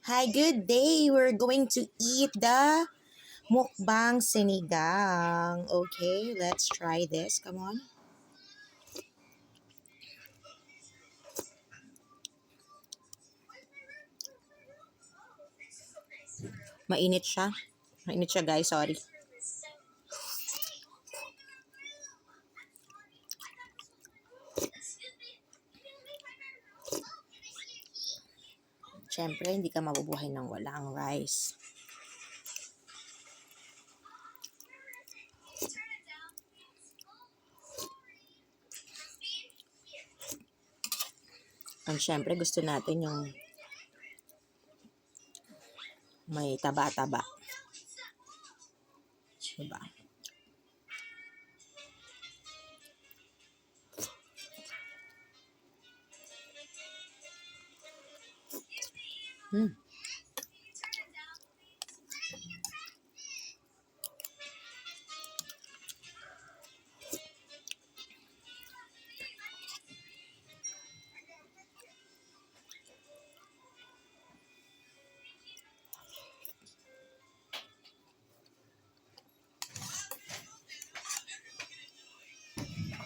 Hi, good day. We're going to eat the mukbang sinigang. Okay, let's try this. Come on. Mainit siya. Mainit siya, guys. Sorry. Siyempre, hindi ka mabubuhay ng walang rice. Ang siyempre, gusto natin yung may taba-taba. Diba? Hmm.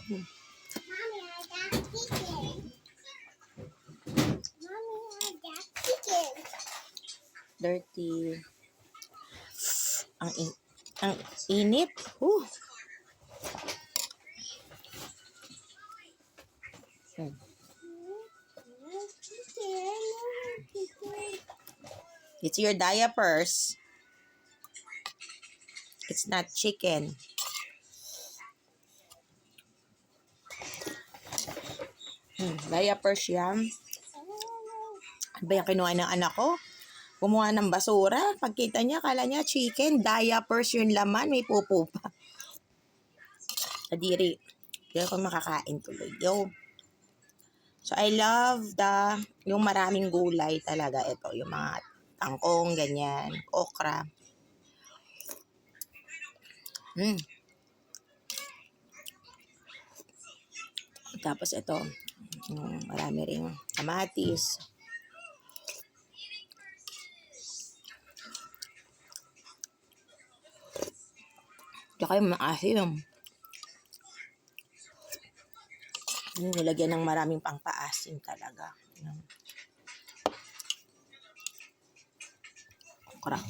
Mommy, I got chicken. Mommy, I got chicken. Dirty. Ang init. Hmm. Chicken. It's your diapers. It's not chicken. Diapers yan. Ano ba yung kinuha ng anak ko? Kumuha ng basura. Pagkita niya, kala niya chicken. Diapers yung laman. May pupo pa. Kadiri. Hindi ako makakain tuloy. Yo. So, I love yung maraming gulay talaga. Ito, yung mga tangkong, ganyan. Okra. Tapos ito, marami ring kamatis. Tsaka yung maasim. Nilagyan ng maraming pangpaasim talaga. Okra.